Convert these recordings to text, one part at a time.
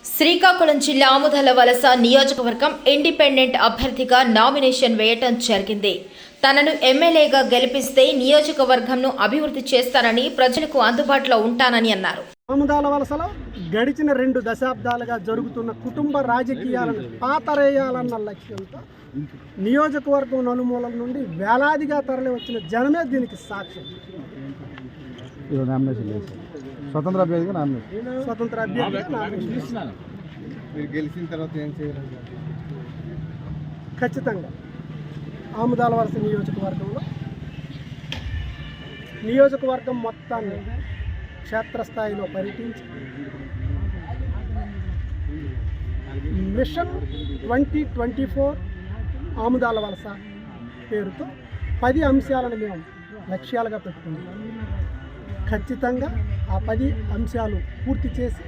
శ్రీకాకుళం జిల్లా ఆముదాల వలస నియోజకవర్గం ఇండిపెండెంట్ అభ్యర్థిగా నామినేషన్ వేయటం జరిగింది. తనను ఎమ్మెల్యేగా గెలిపిస్తే నియోజకవర్గంను అభివృద్ధి చేస్తానని, ప్రజలకు అందుబాటులో ఉంటానని అన్నారు. ఆముదాల వలసలో గడిచిన 2 దశాబ్దాలుగా జరుగుతున్న కుటుంబ రాజకీయాలను పాతరేయాలన్న లక్ష్యంతో నియోజకవర్గం నలుమూలల నుండి వేలాదిగా తరలి వచ్చిన జనమే దీనికి సాక్ష్యం. స్వతంత్ర అభ్యర్థిగా మీరు గెలిచిన తర్వాత ఏం చేయాలి? ఖచ్చితంగా ఆముదాల వలస నియోజకవర్గం మొత్తాన్ని క్షేత్రస్థాయిలో పర్యటించి మిషన్ 2024 ఆముదాల వలస పేరుతో 10 అంశాలను మేము లక్ష్యాలుగా పెట్టుకున్నాం. ఖచ్చితంగా ఆ 10 అంశాలు పూర్తి చేసి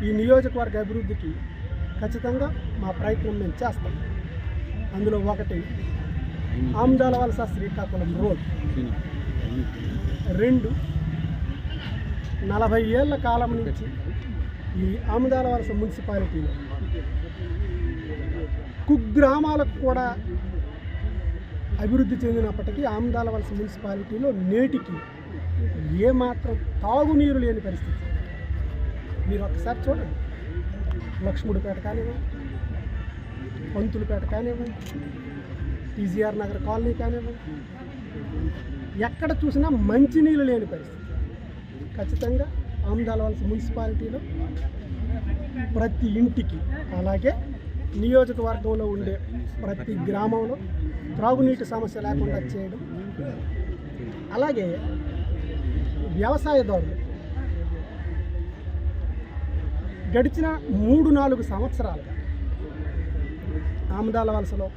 ఈ నియోజకవర్గ అభివృద్ధికి ఖచ్చితంగా మా ప్రయత్నం మేము చేస్తాం. అందులో ఒకటి ఆముదాల వలస శ్రీకాకుళం రోడ్, 2 40 ఏళ్ల కాలం నుంచి ఈ ఆముదాల వలస మున్సిపాలిటీలో కుగ్రామాలకు కూడా అభివృద్ధి చెందినప్పటికీ ఆముదాల వలస మున్సిపాలిటీలో నేటికి ఏమాత్రం తాగునీరు లేని పరిస్థితి. మీరు ఒక్కసారి చూడండి, లక్ష్ముడిపేట కానివ్వండి, పంతులపేట కానివ్వండి, టీజీఆర్ నగర్ కాలనీ కానివ్వండి, ఎక్కడ చూసినా మంచినీళ్ళు లేని పరిస్థితి. ఖచ్చితంగా ఆముదాల వలస మున్సిపాలిటీలో ప్రతి ఇంటికి, అలాగే నియోజకవర్గంలో ఉండే ప్రతి గ్రామంలో త్రాగునీటి సమస్య లేకుండా చేయడం, అలాగే వ్యవసాయదారులు గడిచిన 3-4 సంవత్సరాలుగా ఆముదాల వలసలో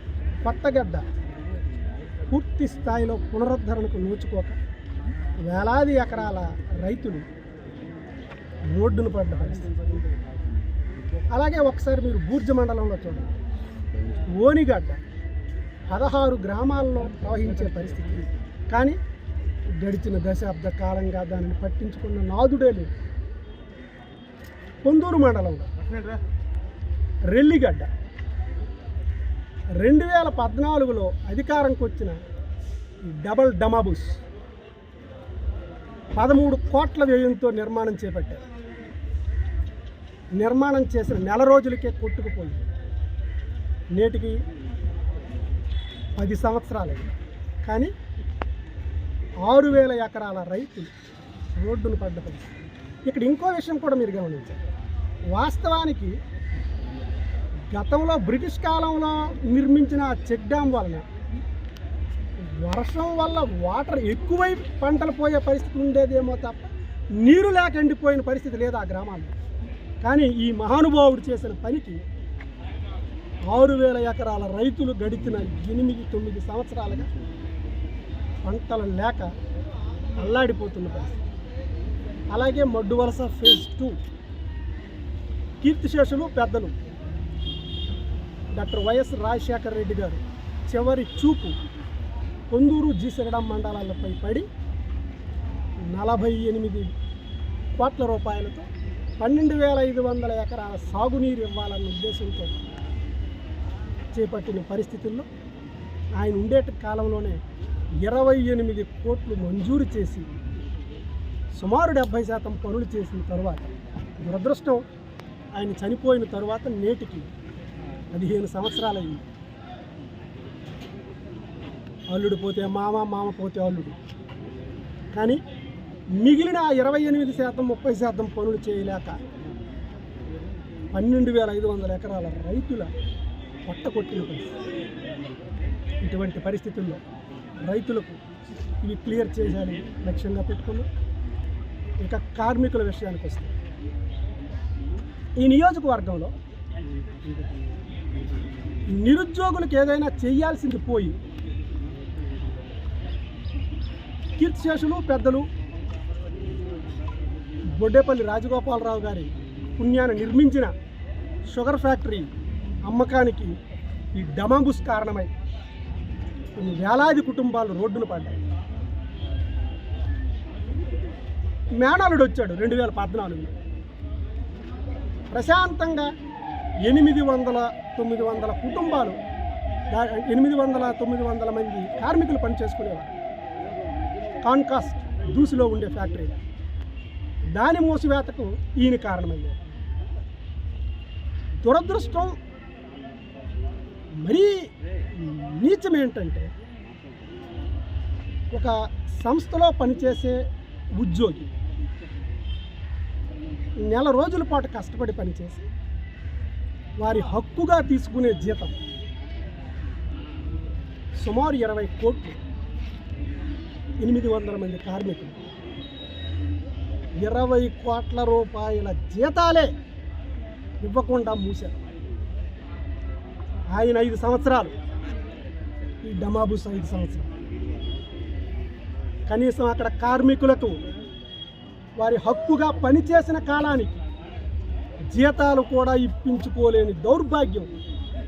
కొత్తగడ్డ పూర్తి స్థాయిలో పునరుద్ధరణకు నోచుకోక వేలాది ఎకరాల రైతులు రోడ్డును పడ్డ పరిస్థితి. అలాగే ఒకసారి మీరు బూర్జ మండలంలో చూడండి, ఓనిగడ్డ 16 గ్రామాల్లో ప్రవహించే పరిస్థితి. కానీ గడిచిన దశాబ్ద కాలంగా దానిని పట్టించుకున్న నాదుడే లేదు. పొందూరు మండలంలో రెల్లిగడ్డ 2014లో అధికారంకి వచ్చిన డబల్ డమాబుస్ 13 కోట్ల వ్యయంతో నిర్మాణం చేపట్టారు. నిర్మాణం చేసిన నెల రోజులకే కొట్టుకుపోయింది. నేటికి 10 సంవత్సరాలైంది. కానీ 6,000 ఎకరాల రైతులు రోడ్డును పడ్డ పరిస్థితి. ఇక్కడ ఇంకో విషయం కూడా మీరు గమనించాలి. వాస్తవానికి గతంలో బ్రిటిష్ కాలంలో నిర్మించిన చెక్ డ్యామ్ వలన వర్షం వల్ల వాటర్ ఎక్కువై పంటలు పోయే పరిస్థితి ఉండేదేమో తప్ప నీరు లేక ఎండిపోయిన పరిస్థితి లేదు ఆ గ్రామాల్లో. కానీ ఈ మహానుభావుడు చేసిన పనికి 6,000 ఎకరాల రైతులు గడిచిన 8-9 సంవత్సరాలుగా పంటలు లేక అల్లాడిపోతున్న పరిస్థితి. అలాగే మడ్డు వలస ఫేజ్ 2 కీర్తిశేషులు పెద్దలు డాక్టర్ వైఎస్ రాజశేఖర రెడ్డి గారు చివరి చూపు కొందూరు జీసగడం మండలాలపై పడి 48 కోట్ల రూపాయలతో 12,500 ఎకరాల సాగునీరు ఇవ్వాలన్న ఉద్దేశంతో చేపట్టిన పరిస్థితుల్లో ఆయన ఉండేటి కాలంలోనే 28 కోట్లు మంజూరు చేసి సుమారు 70% పనులు చేసిన తర్వాత దురదృష్టం ఆయన చనిపోయిన తర్వాత నేటికి 15 సంవత్సరాలైంది. అల్లుడు పోతే మామ, మామ పోతే అల్లుడు. కానీ మిగిలిన 28%, 30% పనులు చేయలేక 12,500 ఎకరాల రైతుల పొట్టకొట్టిన పరిస్థితి. ఇటువంటి పరిస్థితుల్లో రైతులకు ఇవి క్లియర్ చేయాలని లక్ష్యంగా పెట్టుకున్నాం. ఇక కార్మికుల విషయానికి వస్తే ఈ నియోజకవర్గంలో నిరుద్యోగులకు ఏదైనా చేయాల్సింది పోయి కీర్తిశేషులు పెద్దలు బొడ్డేపల్లి రాజగోపాలరావు గారి పుణ్యాన్ని నిర్మించిన షుగర్ ఫ్యాక్టరీ అమ్మకానికి ఈ డమాబుస్ కారణమై కొన్ని వేలాది కుటుంబాలు రోడ్డును పడ్డాయి. మేనాలుడు వచ్చాడు 2014లో. ప్రశాంతంగా 800-900 కుటుంబాలు 800-900 మంది కార్మికులు పనిచేసుకునేవారు. కాన్కాస్ట్ దూసిలో ఉండే ఫ్యాక్టరీ దాని మూసివేతకు ఈయన కారణమయ్యారు. దురదృష్టం మరీ నీచం ఏంటంటే, ఒక సంస్థలో పనిచేసే ఉద్యోగి నెల రోజుల పాటు కష్టపడి పనిచేసి వారి హక్కుగా తీసుకునే జీతం సుమారు 20 కోట్లు. 800 మంది కార్మికులు 20 కోట్ల రూపాయల జీతాలే ఇవ్వకుండా మూశారు. ఆయన 5 సంవత్సరాలు, ఈ డమాబుస్ 5 సంవత్సరాలు. కనీసం అక్కడ కార్మికులకు వారి హక్కుగా పనిచేసిన కాలానికి జీతాలు కూడా ఇప్పించుకోలేని దౌర్భాగ్యం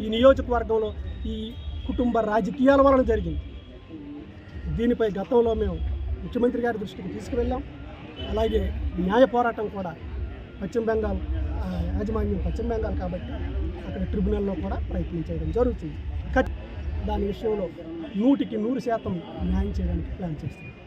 ఈ నియోజకవర్గంలో ఈ కుటుంబ రాజకీయాల వలన జరిగింది. దీనిపై గతంలో మేము ముఖ్యమంత్రి గారి దృష్టికి తీసుకువెళ్ళాం. అలాగే న్యాయ పోరాటం కూడా పశ్చిమ బెంగాల్ యాజమాన్యం పశ్చిమ బెంగాల్ కాబట్టి అక్కడ ట్రిబ్యునల్లో కూడా ప్రయత్నం చేయడం జరుగుతుంది. దాని విషయంలో 100% న్యాయం చేయడానికి ప్లాన్ చేస్తున్నాం.